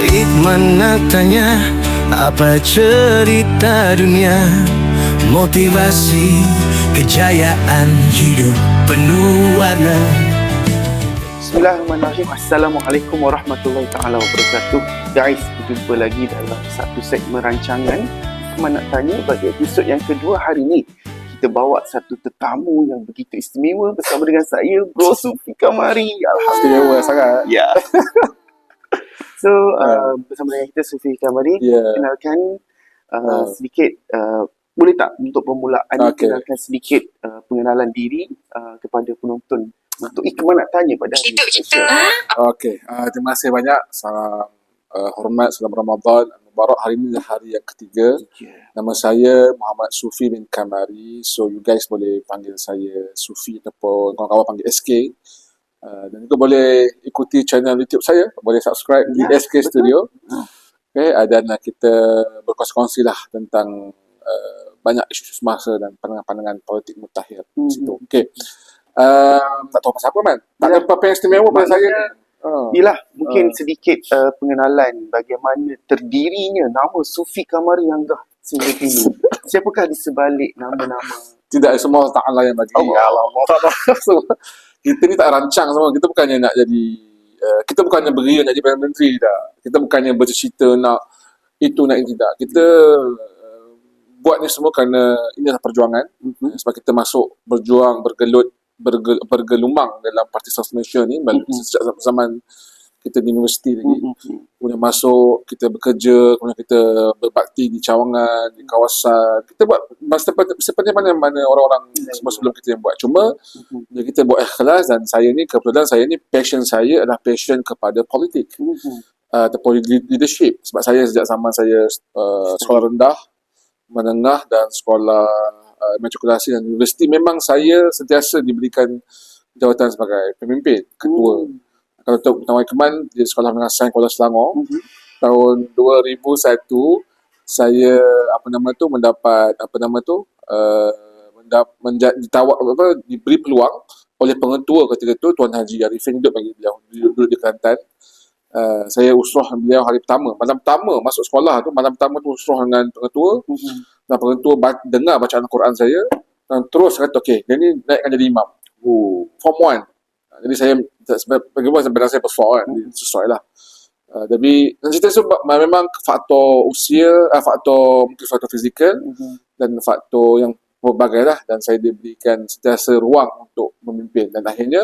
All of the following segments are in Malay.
Hikmat nak tanya, apa cerita dunia? Motivasi, kejayaan hidup penuh warna. Bismillahirrahmanirrahim. Assalamualaikum warahmatullahi taala wabarakatuh. Guys, berjumpa lagi dalam satu segmen rancangan Hikmat nak tanya. Pada episod yang kedua hari ini, kita bawa satu tetamu yang begitu istimewa bersama dengan saya, Bro Sufi Kamari. Istimewa sangat. Ya. So, bersama dengan kita Sufi Kamari, kenalkan sedikit, boleh tak untuk permulaan kenalkan sedikit pengenalan diri kepada penonton untuk Hikmat nak tanya pada hari ini. Okey, terima kasih banyak. Salam hormat, salam Ramadan Mubarak. Hari ini hari yang ketiga. Nama saya Muhammad Sufi bin Kamari. So you guys boleh panggil saya Sufi ataupun kawan-kawan panggil SK. Dan juga boleh ikuti channel YouTube saya. Boleh subscribe di SK Studio. Okay, dan kita berkongsi lah tentang banyak isu semasa dan pandangan-pandangan politik mutakhir di situ. Okey. Tak tahu pasal apa, man. Tak ada apa-apa yang istimewa pada saya. Yelah, mungkin sedikit pengenalan bagaimana terdirinya nama Sufi Kamari Anggah sehingga kini. Siapakah di sebalik nama-nama? Tidak, semua Ta'ala yang bagi. Allah. Kita ni tak rancang semua. Kita bukannya nak jadi kita bukannya beria nak jadi Perdana Menteri tak. Kita bukannya bercita nak itu nak ini tidak. Kita buat ni semua kerana ini adalah perjuangan. Sebab kita masuk berjuang, bergelumang dalam Parti Sosialis Malaysia ni sejak zaman kita di universiti lagi. Kemudian masuk, kita bekerja, kemudian kita berbakti di cawangan, di kawasan. Kita buat seperti mana orang-orang semua sebelum kita yang buat. Cuma kita buat ikhlas, dan saya ni, kebetulan saya ni, passion saya adalah passion kepada politik. Ataupun leadership. Sebab saya sejak zaman saya sekolah rendah, menengah dan sekolah matrikulasi dan universiti, memang saya sentiasa diberikan jawatan sebagai pemimpin, ketua. Kalau untuk Pertama Keman di Sekolah Menengah Sains Kuala Selangor, tahun 2001 saya diberi peluang oleh pengetua ketika itu, Tuan Haji Arifin hidup bagi beliau duduk di Kelantan. Saya usrah beliau hari pertama, malam pertama masuk sekolah tu, malam pertama tu usrah dengan pengetua. Dan pengetua dengar bacaan Al-Quran saya dan terus kata, okey, dia ni naikkan jadi imam. Form 1. Jadi saya bagaimana sebenarnya saya besar kan, sesuai lah. Tapi cerita tu memang faktor usia, mungkin faktor fizikal dan faktor yang berbagai lah, dan saya diberikan sentiasa ruang untuk memimpin. Dan akhirnya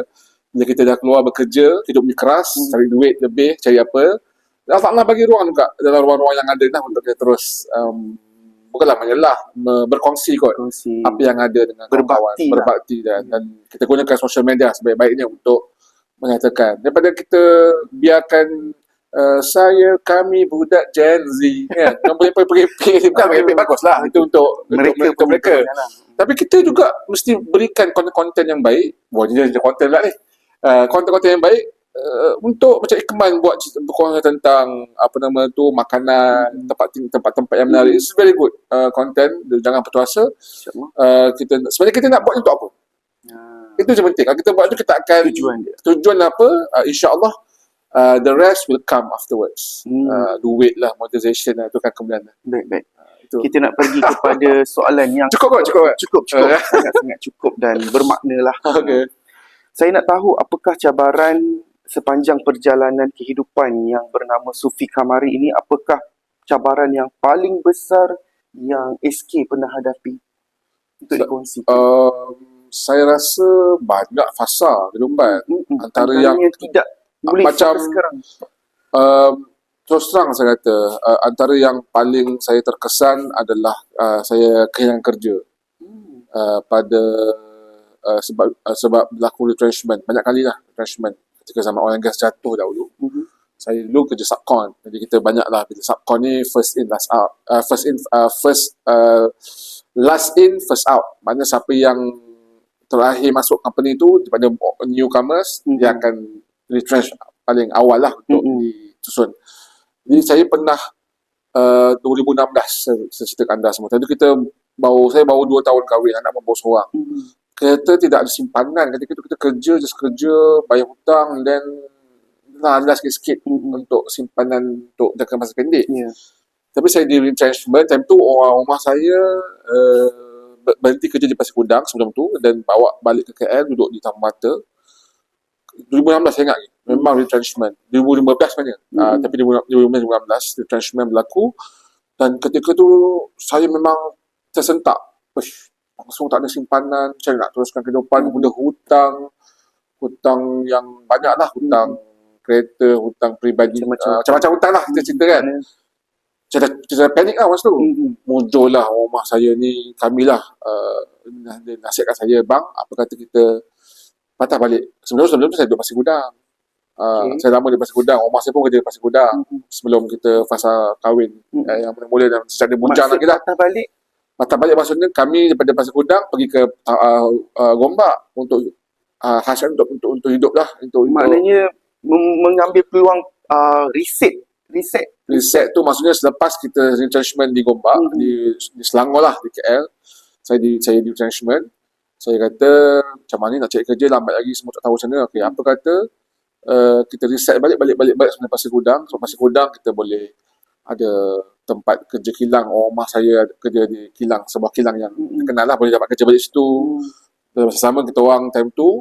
bila kita dah keluar bekerja, hidup ni keras, cari duit lebih, cari apa, Allah bagi ruang juga dalam ruang-ruang yang ada lah untuk kita terus bukanlah menyelah, berkongsi apa yang ada dengan berbakti kawan, berbakti dan kita gunakan social media sebaik-baiknya untuk menyatakan, daripada kita biarkan kami budak Gen Z kan, yang boleh pergi bukan mereka bagus lah, itu untuk mereka. Tapi kita juga mesti berikan konten-konten yang baik. Dia konten lah ni, konten-konten yang baik untuk macam Ikman buat berkongsi tentang makanan, tempat-tempat yang menarik. It's very good content. Jangan putus asa. Sebenarnya kita nak buat untuk apa? Itu je penting. Kalau kita buat itu, kita akan tujuan apa, insya-Allah the rest will come afterwards. Duit lah, monetization lah, itu kan kemudian. Baik. Kita nak pergi kepada soalan yang cukup. Sangat-sangat cukup dan bermakna lah. Saya nak tahu, apakah cabaran sepanjang perjalanan kehidupan yang bernama Sufi Kamari ini, apakah cabaran yang paling besar yang SK pernah hadapi untuk dikongsi? Saya rasa banyak fasa kehidupan. Antara yang tidak boleh macam sekarang. Terus terang saya kata, antara yang paling saya terkesan adalah saya kehilangan kerja pada sebab berlaku retrenchment. Banyak kali lah retrenchment ketika zaman oil and gas jatuh dahulu. Saya dulu kerja subcon, jadi kita banyak lah bila subcon ni last in first out. Maknanya siapa yang terakhir masuk company tu daripada newcomers, dia akan retrench paling awal lah untuk disusun. Jadi saya pernah 2016 saya ceritakan anda semua. Tadi saya baru 2 tahun kahwin, anak membawa seorang. Kita tidak ada simpanan ketika itu, kita kerja, bayar hutang, dan rendah sikit-sikit untuk simpanan untuk jangka masa pendek. Ya. Tapi saya di retrenchment, time tu orang rumah saya berhenti kerja di Pasir Gudang sebelum tu dan bawa balik ke KL, duduk di Taman Mata. 2016 saya ingat lagi. Memang retrenchment. 2015 sebenarnya. Tapi 2015 retrenchment berlaku dan ketika tu saya memang tersentak. Uish, langsung tak ada simpanan, macam mana nak teruskan kehidupan, udah hutang yang banyak lah, hutang kereta, hutang peribadi, macam-macam hutang lah kita cerita kan. Kita panik lah masa tu. Muncul lah rumah saya ni, kami lah dia nasihatkan saya, bang, apa kata kita patah balik. Sebelum tu saya duduk Pasir Gudang. Saya lama di Pasir Gudang, rumah saya pun kerja di Pasir Gudang sebelum kita fasa kahwin yang mula-mula dan secara bujang lagi lah. Patah balik maksudnya kami daripada Pasir Gudang pergi ke Gombak untuk hasil untuk hidup lah. Maknanya mengambil peluang reset tu maksudnya selepas kita retrenchment di Gombak, di Selangor lah, di KL, saya di retrenchment. Saya kata macam mana nak cari kerja, lambat lagi, semua tak tahu macam mana. Okay, apa kata kita reset balik sebenarnya Pasir Gudang. So Pasir Gudang kita boleh ada tempat kerja kilang. Rumah saya kerja di kilang, sebuah kilang yang terkenal lah, boleh dapat kerja balik situ. Dan bersama kita orang time tu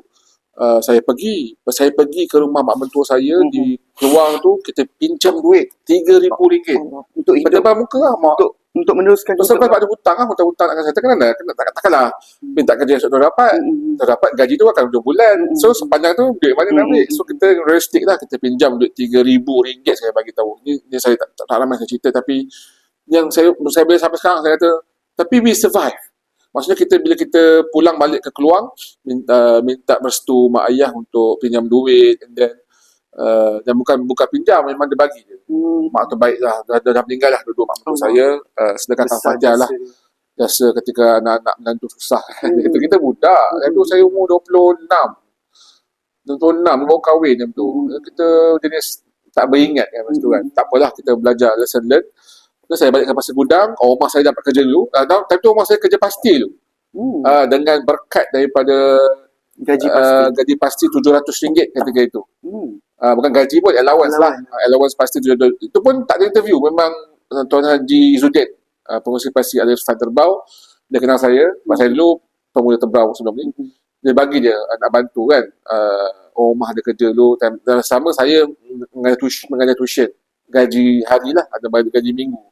saya pergi ke rumah mak mentua saya di Keluang tu, kita pinjam duit RM3,000 untuk hidup, depan muka lah mak. Untuk meneruskan Sebab ada hutang lah, hutang nak kata kan, takkanlah minta kerja esok dapat gaji tu akan 2 bulan. So sepanjang tu duit mana nak ambil. So kita realistik lah, kita pinjam duit RM3,000 saya bagi tahu. Ni saya tak ramai saya cerita, tapi yang saya boleh sampai sekarang saya kata, tapi we survive. Maksudnya bila kita pulang balik ke Keluang, minta restu mak ayah untuk pinjam duit, dan bukan pinjam, memang dia bagi je. Mak tu baik lah, dah meninggal lah dulu mak mentua saya, sedekah Al-Fatiha lah. Biasa ketika anak-anak menantu susah. Kita budak, itu saya umur 26 baru kahwin macam tu. Kita jenis tak beringat kan masa tu kan. Tak apalah, kita belajar lesson learn. Terus saya balik ke Pasir Gudang, rumah saya dapat kerja dulu. Time tu rumah saya kerja pasti dulu. Dengan berkat daripada gaji pasti RM700 ketika itu. Bukan gaji pun, allowance lah. Allowance pasti RM700. Itu pun tak ada interview. Memang Tuan Haji Izzuddin, pengurusi pasti Al-Irfan Terbau, dia kenal saya. Saya dulu pemuda Terbau sebelum ni. Dia bagi dia nak bantu kan. Rumah ada kerja dulu. Dan sama saya mengajar tuition. Gaji hari lah, ada gaji minggu.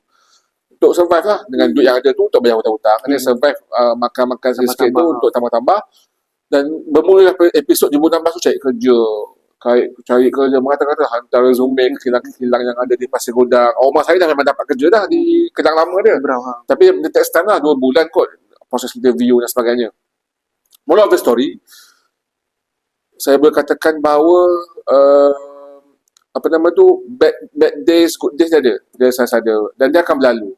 Untuk survive lah. Dengan duit yang ada tu untuk bayar hutang-hutang. Kena survive makan-makan sikit tu untuk tambah-tambah. Dan bermula episod 2016 tu cari kerja, mengata-kata hantar resume ke kilang-kilang yang ada di Pasir Gudang. Rumah saya dah memang dapat kerja dah di kilang lama dia. Tapi dia takes time lah, 2 bulan kot proses interview dan sebagainya. Moral of the story, saya boleh katakan bahawa bad days, good days dia ada dan dia akan berlalu.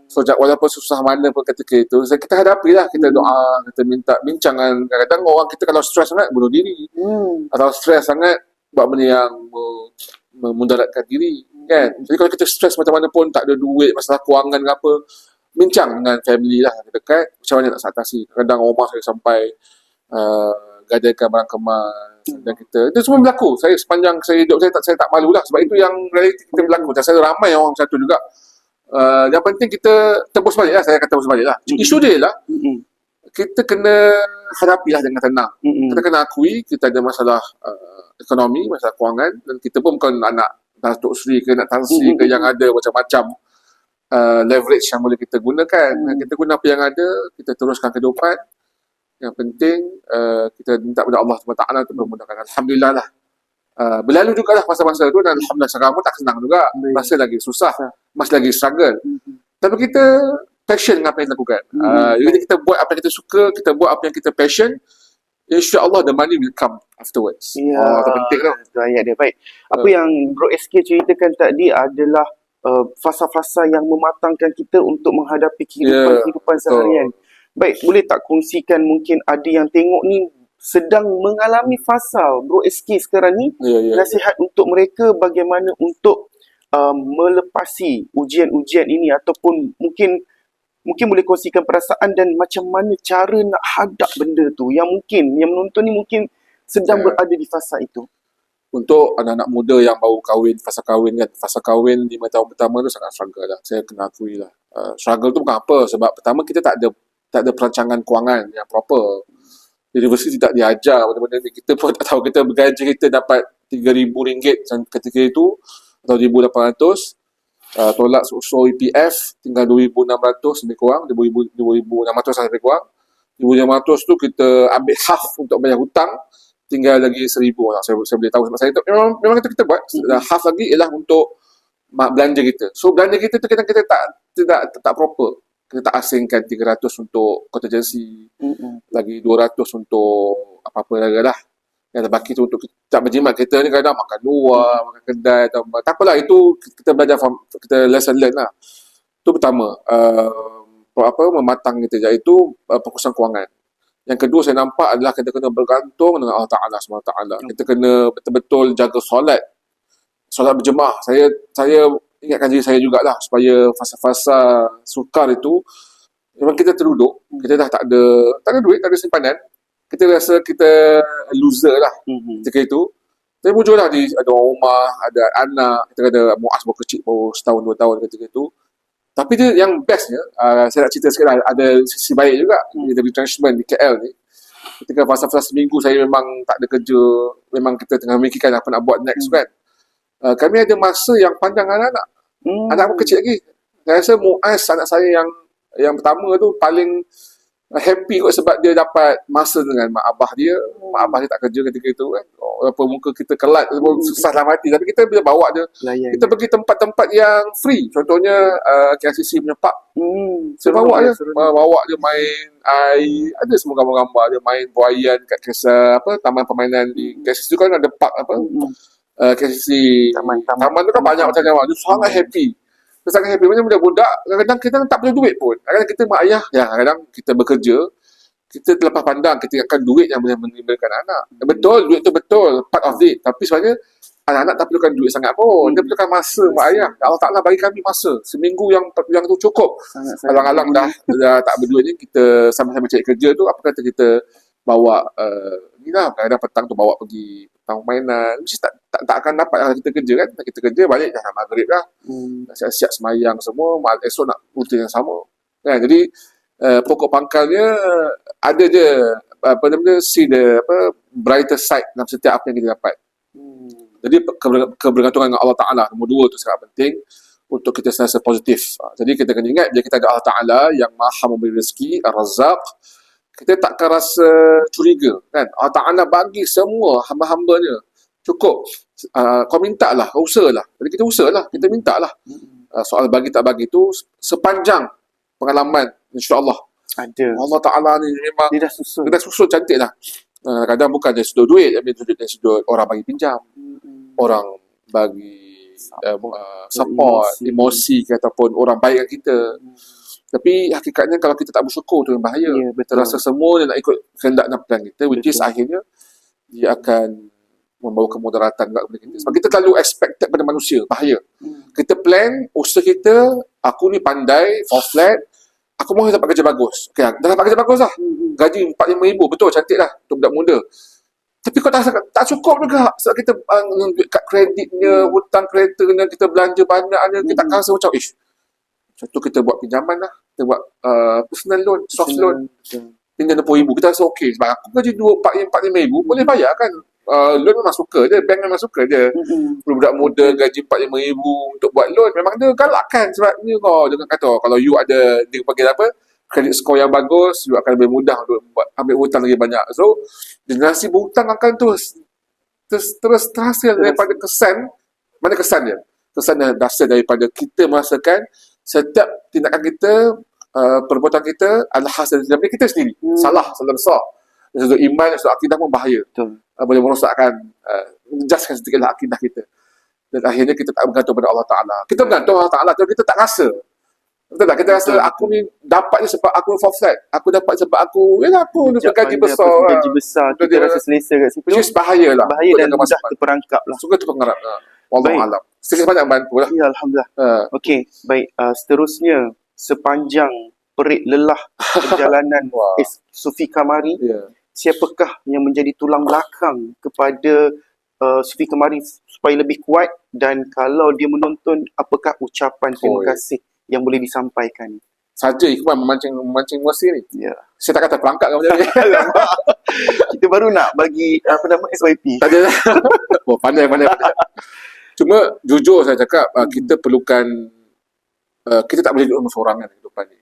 So walaupun susah mana pun ketika itu, kita hadapi lah, kita doa, kita minta bincang. Kadang-kadang orang kita kalau stres sangat bunuh diri, atau stres sangat buat benda yang memudaratkan diri kan. Jadi kalau kita stres macam mana pun, tak ada duit, masalah kewangan ke apa, bincang dengan family lah yang dekat, macam mana nak atasi. Kadang rumah saya sampai gadaikan barang kemas dan kita, itu semua berlaku. Saya sepanjang saya hidup, saya tak malu lah, sebab itu yang realiti kita berlaku. Dan saya ramai orang satu juga. Yang penting kita tembus balik lah, saya kata tembus balik lah. Isu dia lah, kita kena hadapilah dengan tenang. Kita kena akui kita ada masalah ekonomi, masalah kewangan, dan kita pun bukan anak Datuk Seri ke nak Tan Sri ke yang ada macam-macam leverage yang boleh kita gunakan. Kita guna apa yang ada, kita teruskan kehidupan. Yang penting kita minta kepada Allah SWT untuk memudahkan. Alhamdulillah lah. Berlalu juga lah masa-masa tu, dan Alhamdulillah sekarang pun tak senang juga. Masih lagi susah, masih lagi struggle. Tapi kita passion dengan apa yang kita lakukan. Jadi kita buat apa yang kita suka, kita buat apa yang kita passion, insya-Allah the money will come afterwards. Itu penting tau. Itu ayat dia. Baik. Apa yang Bro SK ceritakan tadi adalah fasa-fasa yang mematangkan kita untuk menghadapi kehidupan seharian. Baik, boleh tak kongsikan, mungkin ada yang tengok ni sedang mengalami fasa Bro SK sekarang ni, nasihat untuk mereka bagaimana untuk melepasi ujian-ujian ini, ataupun mungkin boleh kongsikan perasaan dan macam mana cara nak hadap benda tu, yang menonton ni mungkin sedang berada di fasa itu. untuk anak-anak muda yang baru kahwin, fasa kahwin kan. Fasa kahwin 5 tahun pertama tu sangat struggle lah. Saya kena akui lah. Struggle tu bukan apa. Sebab pertama kita tak ada perancangan kewangan yang proper. Universiti tak diajar benda-benda ni. Kita pun tak tahu kita bergaji kita dapat RM3,000 ketika itu atau RM1,800. Tolak usul EPF tinggal RM2,600 lebih kurang, RM2,600 lebih kurang. RM2,600 tu kita ambil half untuk bayar hutang, tinggal lagi RM1,000 lah. Saya boleh tahu sebab saya memang kita buat half lagi ialah untuk belanja kita. So belanja kita tu kita tak proper. Kita tak asingkan 300 untuk contingency, lagi 200 untuk apa-apa lagi lah. Yang terbaki tu untuk tak berjimat. Kita ni kadang makan luar, makan kedai atau tak apalah, itu kita belajar kita lesson learn lah. Itu pertama, mematang kita, iaitu fokusan kewangan. Yang kedua saya nampak adalah kita kena bergantung dengan Allah Ta'ala SWT. Kita kena betul-betul jaga solat berjemaah. Saya ingatkan diri saya jugalah supaya fasa-fasa sukar itu memang kita terduduk, kita dah tak ada duit, tak ada simpanan, kita rasa kita loser lah ketika itu. Saya mujurlah ada orang rumah, ada anak, kita ada muas baru kecil, baru setahun 2 tahun ketika itu. Tapi dia yang bestnya, saya nak cerita sikit lah, ada sisi baik juga di retrenchment di KL ni. Ketika fasa-fasa seminggu saya memang tak ada kerja, memang kita tengah memikirkan apa nak buat next kan. Kami ada masa yang panjang dengan anak. Anak pun kecil lagi. Saya rasa Muaz, anak saya yang pertama tu paling happy kot sebab dia dapat masa dengan mak abah dia. Mak abah dia tak kerja ketika itu kan. Walaupun muka kita kelat, susah dalam hati. Tapi kita bila bawa dia, kita pergi tempat-tempat yang free. Contohnya KLCC punya park. Saya bawa dia main air. Ada semua gambar-gambar. Dia main buaian kat kisah taman permainan di KLCC tu kan ada park KLCC. Taman tu kan banyak macam-macam. Dia sangat happy. Dia sangat happy. Macam budak-budak, kadang-kadang kita tak perlu duit pun. Kadang-kadang kita mak ayah, kadang-kadang kita bekerja, kita terlepas pandang, kita ingatkan duit yang boleh menimbulkan anak. Betul, duit tu betul, part of it. Tapi sebenarnya, anak-anak tak perlukan duit sangat pun. Dia perlukan masa mak ayah. Allah Ta'ala bagi kami masa. Seminggu yang tu cukup. Alang-alang dah tak berduit ni, kita sama-sama cari kerja tu, apa kata kita bawa, kadang-kadang petang tu bawa pergi petang mainan. Mesti tak akan dapat kalau kita kerja kan. Kita kerja balik dah maghrib dah. Siap-siap semayang semua, esok nak rutin yang sama. Kan? Jadi pokok pangkalnya ada je see the brighter side dalam setiap apa yang kita dapat. Jadi kebergantungan dengan Allah Ta'ala nombor 2 tu sangat penting untuk kita sentiasa positif. Jadi kita kena ingat bila kita ada Allah Ta'ala yang maha memberi rezeki, Ar-Razzaq, kita takkan rasa curiga kan. Allah Ta'ala bagi semua hamba-hambanya cukup. Kau minta lah, kau usaha lah. Jadi kita usaha lah, kita minta lah. Soal bagi tak bagi tu sepanjang pengalaman insyaAllah ada. Allah Ta'ala ni memang Dia dah susun cantik lah. Kadang bukan dari sudut duit, tapi dari sudut orang bagi pinjam, orang bagi support, emosi ataupun orang baik dengan kita. Tapi hakikatnya kalau kita tak bersyukur tu yang bahaya. Kita rasa semua dia nak ikut kehendak dan plan kita, which is akhirnya dia akan membawa kemudaratan kepada kita. Sebab kita terlalu expected pada manusia, bahaya. Kita plan usaha kita, aku ni pandai, fall flat, aku mahu dapat kerja bagus. Okay, dah dapat kerja bagus lah. Gaji RM45,000, betul, cantik lah untuk budak muda. Tapi kau tak cukup juga. Sebab kita duit kad kreditnya, hutang keretanya, kita belanja banyaknya, kita akan rasa macam, contoh kita buat pinjaman lah, kita buat personal loan, soft loan, pinjam RM60,000, kita rasa okey. Sebab aku gaji RM45,000, boleh bayar kan. Loan memang suka je, bank memang suka je. Budak muda gaji RM45,000 untuk buat loan, memang dia galak kan. Sebab ni kau jangan kata, kalau you ada, dia panggil apa, kredit skor yang bagus, you akan lebih mudah untuk ambil hutang lagi banyak. So, generasi berhutang akan terus terhasil daripada kesan. Mana kesan dia? Kesan yang dasar daripada kita merasakan setiap tindakan kita, perbuatan kita adalah hasil daripada kita sendiri. Salah besar. Dari sudut iman, dari sudut akidah pun bahaya. Boleh merosakkan, menjaskan sedikitlah akidah kita. Dan akhirnya kita tak bergantung pada Allah Ta'ala. Kita bergantung Allah Ta'ala, tapi kita tak rasa. Betul tak? Kita rasa aku ni dapat ni sebab aku fall flat. Aku dapat sebab aku, aku gaji besar. Gaji besar, kita rasa selesa kat situ. Which is bahaya lah. Bahaya dan mudah terperangkap lah. Suka terpengarap. Wallahualam. Sedikit banyak bantu lah. Ya, Alhamdulillah. Okey, baik. Seterusnya, sepanjang perit lelah perjalanan Sufi Kamari, siapakah yang menjadi tulang belakang kepada Sufi Kemari supaya lebih kuat, dan kalau dia menonton, apakah ucapan terima kasih yang boleh disampaikan? Saja Iqbal memancing emosi ni. Ya. Saya tak kata pelangkat kan macam ni. Kita baru nak bagi SYP. Tak ada. Oh, pandai. Cuma jujur saya cakap, kita perlukan, kita tak boleh duduk seorang kan kehidupan ni.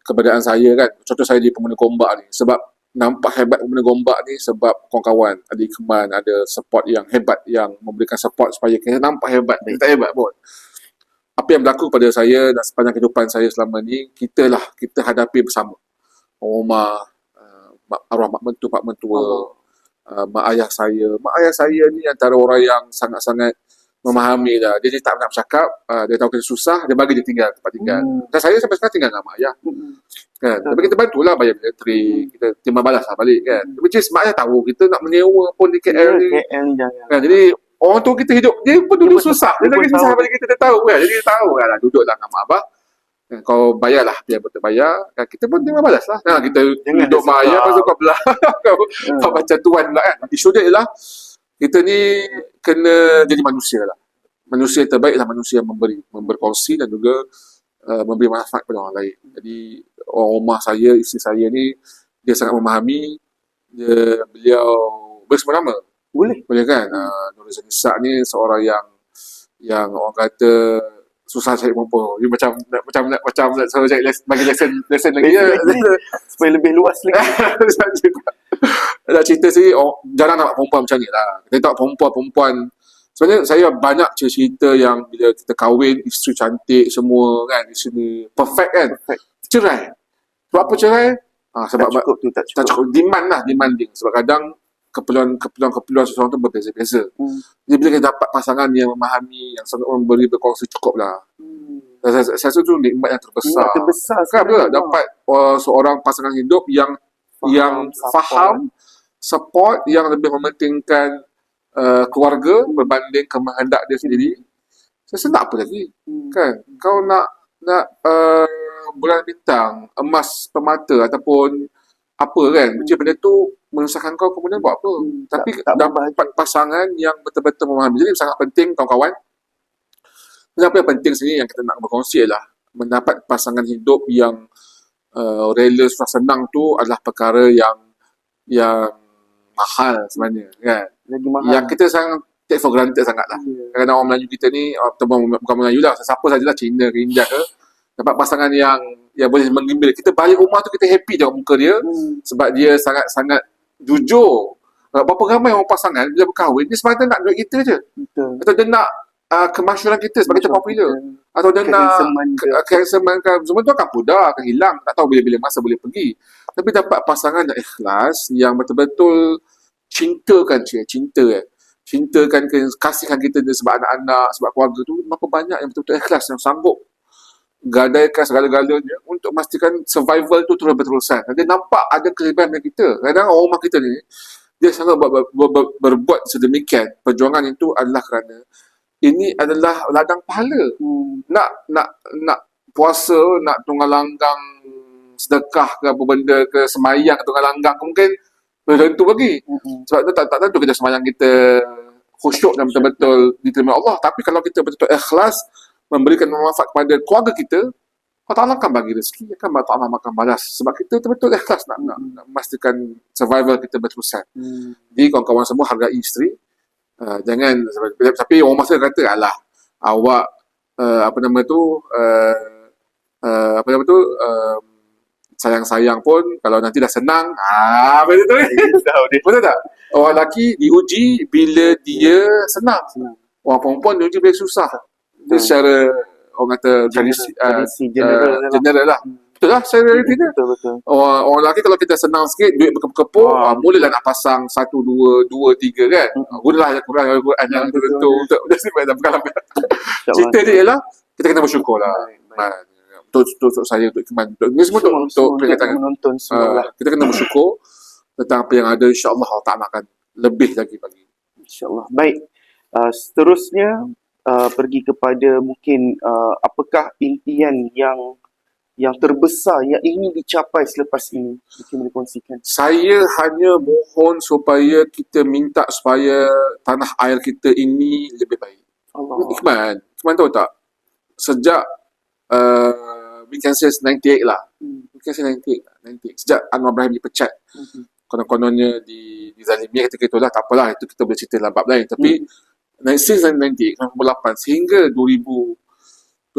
Keberadaan saya kan, contoh saya di Pemuda Gombak ni, sebab nampak hebat Pemuda Gombak ni sebab kawan-kawan ada Ikman, ada support yang hebat yang memberikan support supaya kita nampak hebat. Kita tak hebat pun. Apa yang berlaku pada saya dan sepanjang kehidupan saya selama ni, kita hadapi bersama. Rumah, arwah mak mentua, pak mentua, mak ayah saya. Mak ayah saya ni antara orang yang sangat-sangat memahami lah. Dia tak nak bercakap, dia tahu kita susah, dia bagi dia tinggal tempat tinggal. Dan saya sampai sekarang tinggal dengan mak ayah. Kan? Tapi kita bantulah bayar militeri, kita terima balas lah balik kan. Which is mak ayah tahu kita nak menyewa pun di KL ni. Kan? Jadi orang tua kita hidup, dia pun dulu susah. Dia lagi susah balik kita, dia tahu kan. Jadi dia tahu kan, duduklah dengan mak abah. Kau bayarlah biar betul bayar, kan? Kita pun terima balas lah. Kita hidup mak ayah, lepas tu kau belah. Kau macam tuan pula kan. Isu dia ialah, kita ni kena jadi manusia lah. Manusia yang terbaik adalah manusia yang berkongsi dan juga memberi manfaat kepada orang lain. Jadi orang rumah saya, isteri saya ni, dia sangat memahami. Beliau boleh sebut nama? Boleh kan? Nuriza Nisa ni seorang yang orang kata susah cari perempuan. Dia macam nak suruh cari bagi lesson lagi ya. Supaya lebih luas lagi. Nak cerita sih, jarang nampak perempuan macam ni lah. Kita tengok perempuan. Sebenarnya saya banyak cerita yang bila kita kahwin, isteri cantik semua kan, di sini perfect kan. Cerai. Sebab apa cerai? Sebab tak cukup. Demanding. Sebab kadang keperluan seseorang tu berbeza-beza. Jadi bila kita dapat pasangan yang memahami, yang sangat berkongsi, cukup lah. Saya rasa tu nikmat yang terbesar. Kan betul tak? Dapat seorang pasangan hidup yang faham, support, yang lebih mementingkan keluarga berbanding kehendak dia sendiri. Saya rasa nak apa lagi? Kan? Kau nak bulan bintang, emas permata ataupun apa kan, macam benda tu menyusahkan kau, kemudian buat apa? Tapi dapat pasangan yang betul-betul memahami. Jadi sangat penting kawan-kawan. Apa yang penting sini yang kita nak berkongsi ialah mendapat pasangan hidup yang rela, susah senang tu adalah perkara yang mahal sebenarnya kan. Yang kita sangat take for granted sangat lah. Kadang-kadang orang Melayu kita ni, bukan Melayu lah, siapa sajalah, Cina ke India ke, dapat pasangan yang boleh menggembira. Kita balik rumah tu kita happy tengok muka dia, sebab dia sangat-sangat jujur. Berapa ramai orang pasangan bila berkahwin, dia semata nak duit kita je. Atau dia nak kemasyhuran kita sebagai contoh popular. Atau dia nak kehansaman, semua tu akan pudar, akan hilang. Tak tahu bila-bila masa boleh pergi. Tapi dapat pasangan yang ikhlas, yang betul-betul cintakan kasihkan kita sebab anak-anak, sebab keluarga tu, berapa banyak yang betul-betul ikhlas, yang sanggup gadaikan segala-galanya untuk memastikan survival tu terus berterusan. Dia nampak ada kelebihan dari kita. Kadang orang rumah kita ni, dia sangat berbuat sedemikian. Perjuangan itu adalah kerana ini adalah ladang pahala. Nak puasa, nak tunggal langgang sedekah ke apa benda ke, semayang ke tunggal langgang ke, mungkin belum tentu lagi. Sebab tu tak tentu kita semayang kita khusyuk dan betul-betul diterima Allah. Tapi kalau kita betul-betul ikhlas memberikan manfaat kepada keluarga kita, Allah Ta'ala akan bagi rezeki, akan Allah Ta'ala akan balas. Sebab kita betul-betul ikhlas nak memastikan survival kita berterusan. Jadi kawan-kawan semua hargai isteri. Jangan, tapi orang masa kata, alah, awak sayang-sayang pun kalau nanti dah senang, betul tak? Orang lelaki diuji bila dia senang. Orang perempuan diuji bila susah. Itu secara orang kata general lah. Betul lah, secara realiti dia. Orang lelaki kalau kita senang sikit, duit berkepuk-kepuk, mulalah nak pasang 1, 2, 3 kan. Gunalah Al-Quran yang tentu untuk simpan dalam pengalaman. Cerita dia ialah kita kena bersyukur lah. Untuk saya, untuk Ikman, ini semua untuk menonton semua. Kita kena bersyukur tentang apa yang ada. InsyaAllah Allah Ta'ala akan lebih lagi bagi. InsyaAllah. Baik. Seterusnya pergi kepada mungkin apakah impian yang yang terbesar yang ingin dicapai selepas ini? Mungkin boleh kongsikan. Saya hanya mohon supaya kita minta supaya tanah air kita ini lebih baik. Allah. Ikman tahu tak? Sejak we can say 98 lah. We can say 98 lah. 98. Sejak Anwar Ibrahim dipecat. Konon-kononnya dizalimi, kata itulah, tak apalah, itu kita boleh cerita dalam bab lain. Tapi since 98, 98 sehingga 2025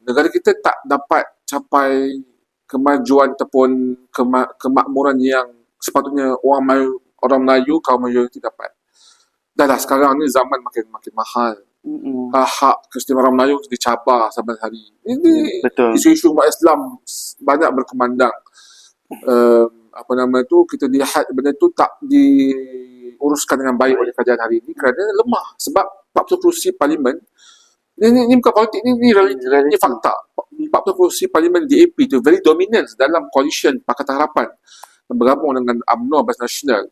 negara kita tak dapat capai kemajuan ataupun kemakmuran yang sepatutnya orang Melayu, kaum Melayu dapat. Dah sekarang ni zaman makin mahal. Hak keistimewaan Melayu dicabar sampai hari. Ini Betul. isu-isu umat Islam banyak berkemandang. Kita lihat benda tu tak diuruskan dengan baik oleh kerajaan hari ini kerana lemah. Sebab 40 kerusi parlimen, ini bukan politik, ini fakta. 40 kerusi parlimen DAP tu very dominant dalam coalition Pakatan Harapan bergabung dengan UMNO Barisan Nasional,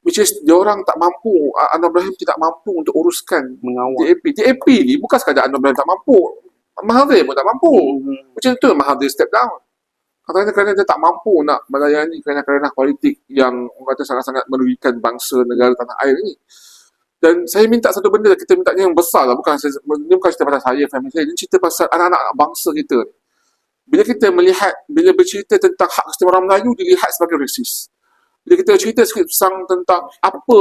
which is diorang tak mampu, Anwar Ibrahim tidak mampu untuk uruskan Mengawal. DAP ni bukan sekadar Anwar Ibrahim tak mampu, Mahathir pun tak mampu. Macam tu Mahathir step down kerana dia tak mampu nak melayani kerana politik yang orang kata sangat-sangat merugikan bangsa, negara, tanah air ni. Dan saya minta satu benda, kita minta yang besar lah, ini bukan cerita pasal saya, family saya, ini cerita pasal anak-anak bangsa kita. Bila kita bila bercerita tentang hak keistimewaan Melayu, dilihat sebagai rasis. Bila kita cerita sikit tentang apa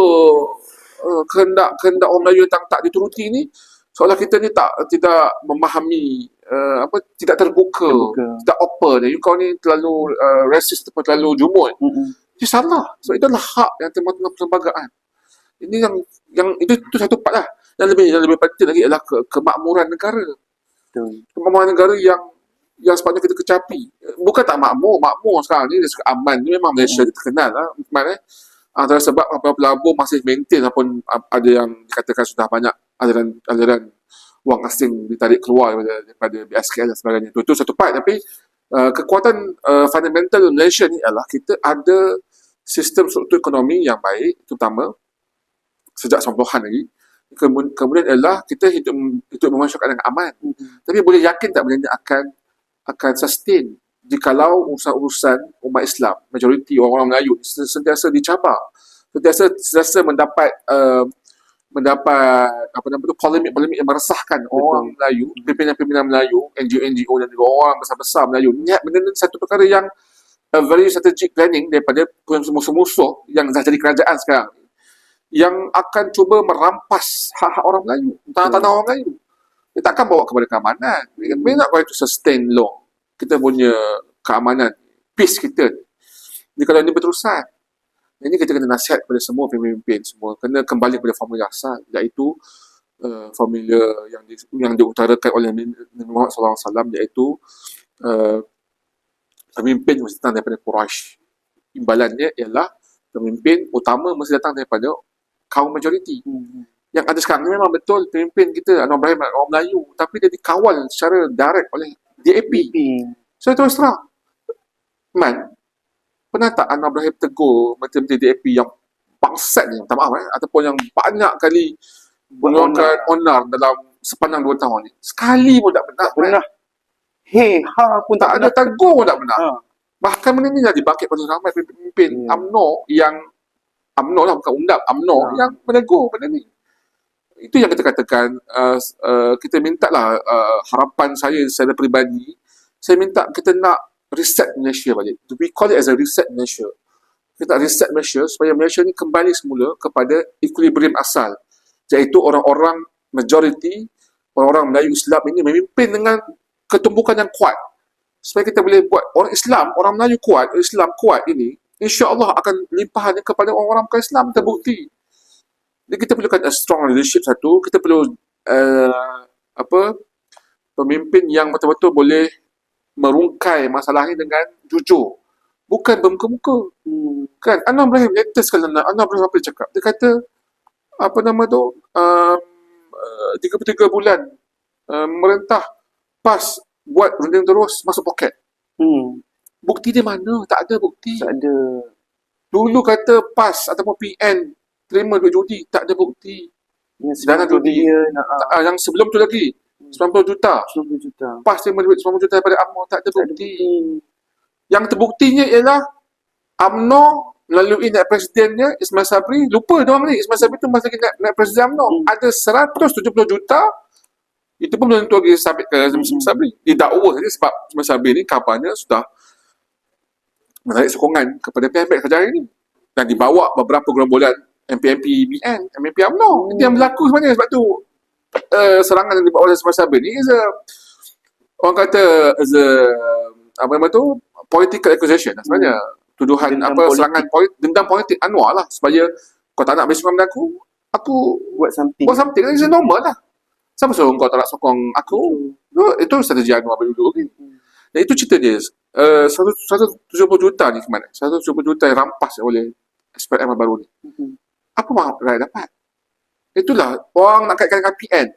kehendak orang Melayu yang tak dituruti ni, seolah kita ni tidak memahami, tidak terbuka, tidak open. Kau ni terlalu racist ataupun terlalu jumut. Itu salah. So itu adalah hak yang termasuk perlembagaan. Ini yang itu satu part lah. Yang lebih penting lagi adalah kemakmuran negara. Kemakmuran negara yang sepatutnya kita kecapi. Bukan tak makmur sekarang ni, dia suka aman. Ni memang Malaysia ni terkenal lah. Antara sebab pelabur masih maintain, ataupun ada yang dikatakan sudah banyak aliran wang asing ditarik keluar daripada BSKL dan sebagainya. Itu satu part. Tapi kekuatan fundamental Malaysia ni adalah kita ada sistem struktur ekonomi yang baik, terutama sejak 90-an lagi. Kemudian adalah kita hidup memasyarakat dengan aman. Tapi boleh yakin tak benda ni akan sustain jikalau urusan umat Islam, majoriti orang-orang Melayu sentiasa dicabar, sentiasa mendapat polemik yang meresahkan orang Melayu, pimpinan-pimpinan Melayu, NGO dan juga orang besar-besar Melayu. Benda ni satu perkara yang very strategic planning daripada musuh-musuh yang dah jadi kerajaan sekarang, yang akan cuba merampas hak-hak orang Melayu, tanah-tanah orang Melayu. Dia takkan bawa kepada keamanan. Dia nak going to sustain long kita punya keamanan, peace kita. Jadi kalau ini berterusan, ini kita kena nasihat kepada semua pemimpin semua, kena kembali kepada formula asal, iaitu formula yang diutarakan oleh Nabi Muhammad SAW, iaitu pemimpin mesti datang daripada Quraisy. Imbalannya ialah pemimpin utama mesti datang daripada kaum majoriti. Yang ada sekarang ni memang betul pemimpin kita Anwar Ibrahim orang Melayu, tapi dia dikawal secara direct oleh DAP. Saya terus terang, pernah tak Anwar Ibrahim tegur menteri-menteri DAP yang bangsat ni, minta maaf ataupun yang banyak kali mengeluarkan onar dalam sepanjang 2 tahun ni? Sekali pun tak pernah. Pun tak ada, tegur pun tak pernah. Bahkan benda ni dah dibangkit pada ramai pemimpin UMNO lah, bukan UNDAP, UMNO yang menegur benda ni. Itu yang kita katakan, kita minta lah, harapan saya secara peribadi, saya minta kita nak reset Malaysia balik. We call it as a reset Malaysia. Kita reset Malaysia supaya Malaysia ni kembali semula kepada equilibrium asal, iaitu orang-orang majoriti, orang-orang Melayu Islam ini memimpin dengan ketumbukan yang kuat. Supaya kita boleh buat orang Islam, orang Melayu kuat, Islam kuat ini, insya-Allah akan limpahannya kepada orang-orang bukan Islam, terbukti. Jadi kita perlukan a strong leadership satu, kita perlu pemimpin yang betul-betul boleh merungkai masalah ini dengan jujur, bukan bermuka-muka. Kan Anwar Ibrahim latest kali Anwar Ibrahim apa dia cakap? Dia kata 33 bulan merentah, PAS buat runding terus, masuk poket. Bukti dia mana? Tak ada bukti. Tak ada. Dulu kata PAS ataupun PN terima duit judi, tak ada bukti. Dana judi yang sebelum tu lagi 90 juta. 90 juta. Pas terima duit 90 juta daripada UMNO, tak ada Tak ada bukti. bukti. Yang terbuktinya ialah UMNO melalui naib presidennya Ismail Sabri, lupa dia orang ni, Ismail Sabri tu masa lagi naib presiden UMNO, ada 170 juta, itu pun belum tentu lagi sabit ke Ismail Sabri. Didakwa saja sebab Ismail Sabri ni kabarnya sudah menarik sokongan kepada PMP kerajaan ini. Dan dibawa beberapa gerombolan MP-MP BN, MP UMNO. Itu yang berlaku sebenarnya. Sebab tu serangan yang dibawa oleh Ismail Sabri ni is a, orang kata is a, apa nama tu, political accusation lah sebenarnya. Tuduhan Dendam apa, politik. serangan politik, dendam politik Anwar lah, supaya kau tak nak bersama dengan aku Buat something. buat something. It's normal lah. Siapa suruh kau tak nak sokong aku? Itu strategi Anwar dulu ni. Dan itu cerita dia. 170 juta ni ke mana? 170 juta yang rampas oleh SPM baru ni. Apa mahu rakyat dapat? Itulah orang nak kaitkan dengan PN.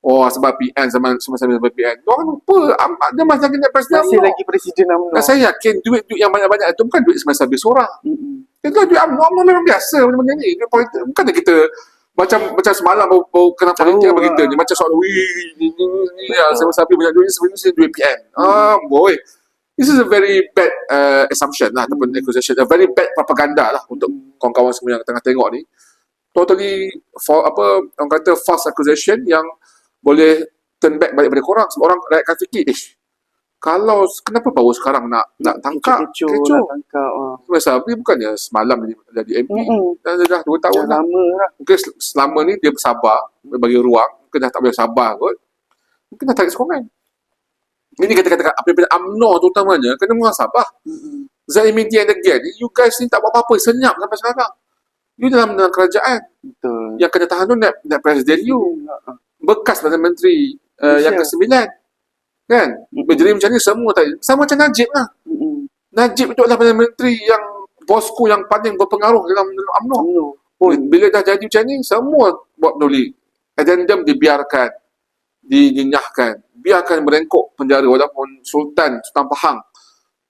Oh, sebab PN sama-sama PN. Orang lupa dia masih lagi naik presiden Masih UMNO. lagi presiden UMNO. Dan saya yakin duit-duit yang banyak-banyak itu bukan duit Ismail Sabri seorang. Itu duit UMNO memang biasa benda-benda ni. Duit politik. Bukan kita macam semalam baru kena politik apa kita ni. Macam soal ni Ismail Sabri banyak duit, sebenarnya duit PN. Boy. This is a very bad assumption lah ataupun accusation. A very bad propaganda lah untuk kawan-kawan semua yang tengah tengok ni. Totally orang kata false accusation yang boleh turn back balik pada korang. Sebab orang rakyat akan fikir, kalau kenapa baru sekarang nak tangkap Kecoh nak tangkap. Ismail Sabri bukannya semalam jadi MP. Dah 2 tahun Dah lah. lama lah. Mungkin selama ni dia bersabar, bagi ruang. Mungkin dah tak boleh sabar kot. Mungkin dah tarik sokongan. Ini kata-kata apabila UMNO terutamanya kena muhasabah. Zainuddin and the gang ni, you guys ni tak buat apa-apa, senyap sampai sekarang. You dalam kerajaan. Betul. Yang kena tahan tu naib presiden you. Bekas Perdana Menteri yang ke-9. Kan? Jadi macam ni semua tadi. Sama macam Najib lah. Najib itu adalah Perdana Menteri yang bosku yang paling berpengaruh dalam UMNO. Bila dah jadi macam ni, semua buat peduli. Addendum dibiarkan, dinyahkan. Biarkan merengkuk penjara. Walaupun Sultan Pahang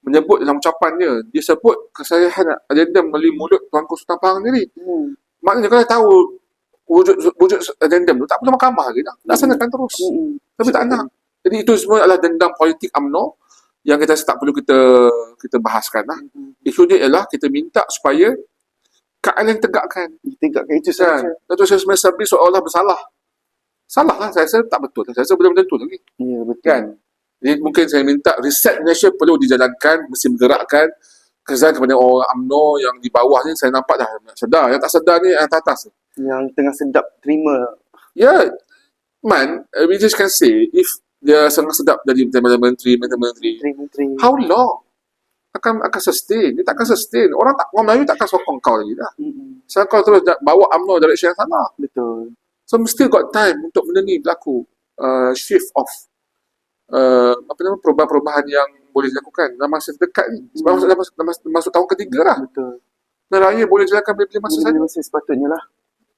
menyebut dalam ucapan dia sebut kesahihan addendum melalui mulut Tuanku Sultan Pahang sendiri. Maknanya kalau tahu wujud addendum tu, tak perlu mahkamah lagi dah. Laksanakan terus. Tapi tak nak. Jadi itu semua adalah dendam politik UMNO yang kita tak perlu kita bahaskan lah. Isunya ialah kita minta supaya keadilan tegakkan. Tegakkan itu Kan? saja. Dato' Seri Ismail Sabri seolah bersalah. Salah lah, saya rasa tak betul. Saya rasa belum tentu lagi. Ya, betul. Kan? Jadi mungkin saya minta reset Malaysia perlu dijalankan, mesti bergerakkan. Kesan kepada orang UMNO yang di bawah ni, saya nampak dah sedar. Yang tak sedar ni atas. Yang tengah sedap terima. Ya, man, we just can say, if dia sangat sedap jadi menteri, Menteri. how long akan sustain? Dia takkan sustain. Orang Melayu takkan sokong kau lagi dah. So kau terus bawa UMNO direction yang salah. Betul. So still got time untuk benda ni berlaku. Shift of perubahan-perubahan yang boleh dilakukan dalam masa terdekat ni. Sebab masuk tahun ketiga lah. Betul. Dan raya boleh dilakukan bila masa saja. Masa sepatutnya lah.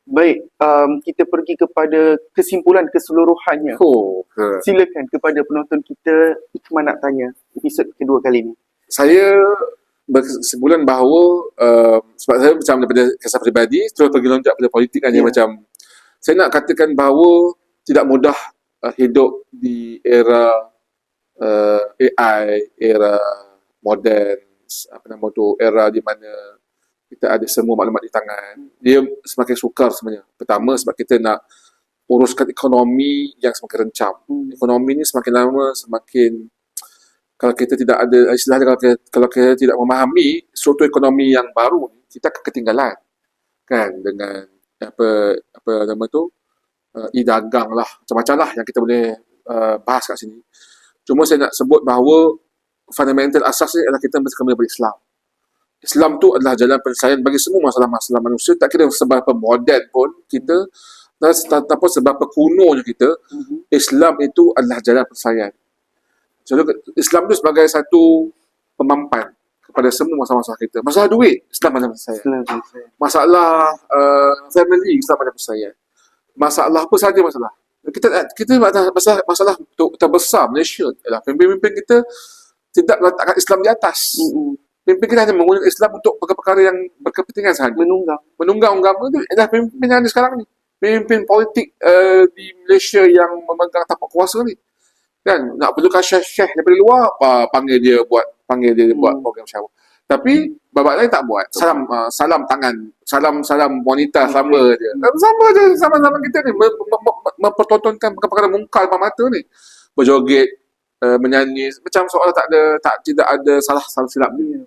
Baik, kita pergi kepada kesimpulan keseluruhannya. Silakan kepada penonton kita, Hikmah nak tanya episod kedua kali ni. Saya berkesimpulan bahawa sebab saya macam daripada kisah peribadi terus pergi loncat pada politik kan, macam saya nak katakan bahawa tidak mudah hidup di era AI, era moden, era di mana kita ada semua maklumat di tangan. Dia semakin sukar sebenarnya. Pertama sebab kita nak uruskan ekonomi yang semakin rencam. Ekonomi ni semakin lama semakin, kalau kita tidak ada istilahnya, kalau kita tidak memahami struktur ekonomi yang baru ni, kita akan ketinggalan kan dengan apa nama tu, e-dagang lah, macam-macam lah yang kita boleh bahas kat sini. Cuma saya nak sebut bahawa fundamental asasnya adalah kita mesti kembali Islam. Islam tu adalah jalan penyelesaian bagi semua masalah-masalah manusia. Tak kira seberapa moden pun kita, ataupun seberapa kunonya kita, Islam itu adalah jalan penyelesaian. So, Islam itu sebagai satu pemampan kepada semua masalah-masalah kita. Masalah duit, Islam ada penyelesaian. Masalah family, Islam ada penyelesaian. Masalah apa saja masalah. Kita ada masalah terbesar Malaysia ialah pemimpin kita tidak meletakkan Islam di atas. Pemimpin kita hanya menggunakan Islam untuk perkara-perkara yang berkepentingan sahaja. Menunggang agama itu adalah pemimpin yang ada sekarang ni. pemimpin politik di Malaysia yang memegang tapak kuasa ni. Kan nak perlukan syekh-syekh daripada luar, panggil dia buat program syawal. Tapi babak lain tak buat. Salam tangan, salam wanita sama je. Sama je sama-sama kita ni mempertontonkan perkara mungkar depan mata ni. Berjoget, menyanyi macam seolah tidak ada salah silap ni.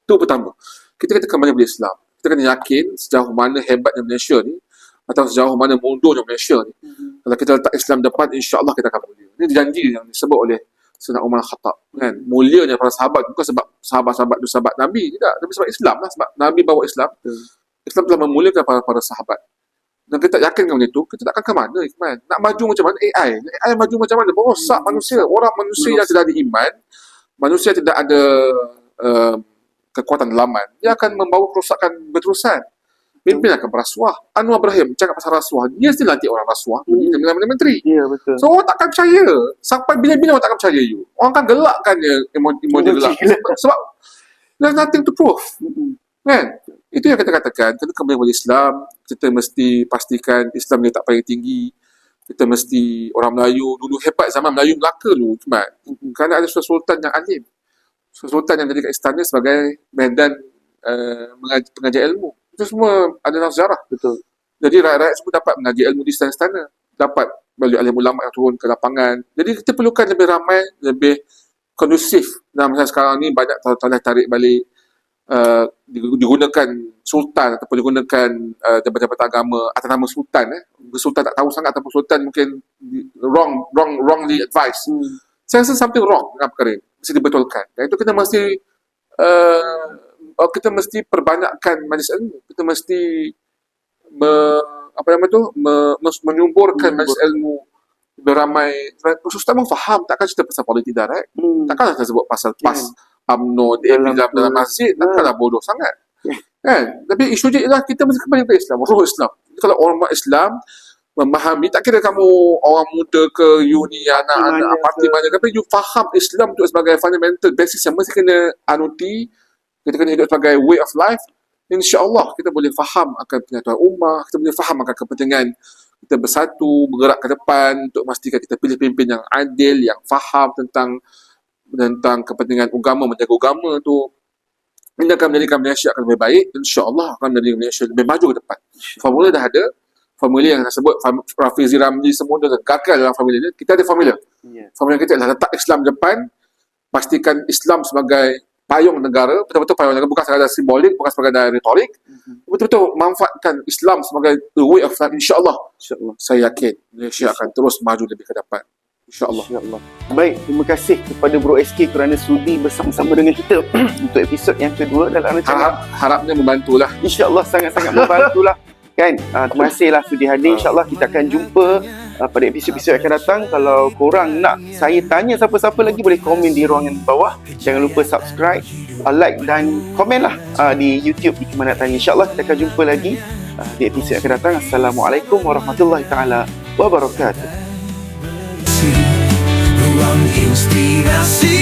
Itu pertama. Kita kembali pada Islam. Kita kena yakin sejauh mana hebatnya Malaysia ni atau sejauh mana mundur Malaysia ni. Kalau kita letak Islam depan, insya-Allah kita akan mulia. Ini janji yang disebut oleh Sayyidina Umar Khattab, kan? Mulianya para sahabat bukan sebab sahabat-sahabat itu sahabat Nabi, tidak, tapi sebab Islam lah, sebab Nabi bawa Islam. Islam telah memuliakan para sahabat. Dan kita yakinkan benda itu, kita tak akan ke mana, Ikhman. Nak maju macam mana AI maju macam mana? Merosak manusia. Orang manusia yang tidak ada iman, manusia tidak ada kekuatan dalaman, dia akan membawa kerosakan berterusan. Pimpin akan berasuah. Anwar Ibrahim cakap pasal rasuah. Dia still nanti orang rasuah. Dia menteri. Ya, betul. So, orang takkan percaya. Sampai bila-bila orang takkan percaya you. Orang akan gelakkan je emoji gelak. Sebab there's nothing to prove. Kan? Itu yang kita katakan. Kita kembali kepada Islam. Kita mesti pastikan Islam dia tak paling tinggi. Kita mesti orang Melayu. Dulu hebat zaman Melayu Melaka dulu. Kerana ada sultan yang alim. Sultan yang jadi kat istana sebagai medan pengajar ilmu. Itu semua ada dalam sejarah. Betul. Jadi rakyat-rakyat semua dapat mengaji ilmu di istana-istana. Dapat melalui alim ulama yang turun ke lapangan. Jadi kita perlukan lebih ramai, lebih kondusif. Dalam masa sekarang ni banyak tarik balik digunakan sultan ataupun digunakan jabatan agama atas nama sultan. Sultan tak tahu sangat ataupun sultan mungkin wrongly advised. Saya rasa something wrong dengan perkara ini. Mesti dibetulkan. Dan itu kita mesti perbanyakkan majlis ilmu. Kita mesti menyuburkan majlis ilmu beramai. Ustaz memang faham, takkan cerita pasal politik dah, right? Takkanlah kita sebut pasal PAS, UMNO, dalam masjid, takkanlah bodoh sangat. Kan? Tapi isu je ialah kita mesti kembali kepada Islam, roh Islam. Kalau orang Islam memahami, tak kira kamu orang muda ke, you ni anak-anak parti mana, tapi you faham Islam itu sebagai fundamental basis yang mesti kena anuti. Kita kena hidup sebagai way of life. InsyaAllah kita boleh faham akan penyatuan ummah, kita boleh faham akan kepentingan kita bersatu, bergerak ke depan untuk memastikan kita pilih pemimpin yang adil, yang faham tentang kepentingan agama, menjaga agama tu. Ini akan menjadikan Malaysia akan lebih baik. InsyaAllah akan menjadikan Malaysia lebih maju ke depan. Formula dah ada. Formula yang saya sebut, Rafizi Ramli semua dah gagal dalam formula ni. Kita ada formula. Formula kita adalah letak Islam depan, pastikan Islam sebagai payung negara, betul-betul payung negara, bukan sekadar simbolik, bukan sekadar retorik. Betul-betul manfaatkan Islam sebagai the way of life. InsyaAllah. Saya yakin Malaysia akan terus maju lebih ke depan. InsyaAllah. Baik, terima kasih kepada Bro SK kerana sudi bersama-sama dengan kita untuk episod yang kedua dalam rancangan. Harapnya membantulah. InsyaAllah sangat-sangat membantulah. Kan? Terima kasihlah sudi hadir. InsyaAllah kita akan jumpa pada episod-episod yang akan datang. Kalau korang nak saya tanya siapa-siapa lagi, boleh komen di ruangan bawah. Jangan lupa subscribe, like dan komen lah di YouTube Hikmah Nak Tanya. InsyaAllah kita akan jumpa lagi di episod yang akan datang. Assalamualaikum warahmatullahi taala wabarakatuh. Ruang inspirasi.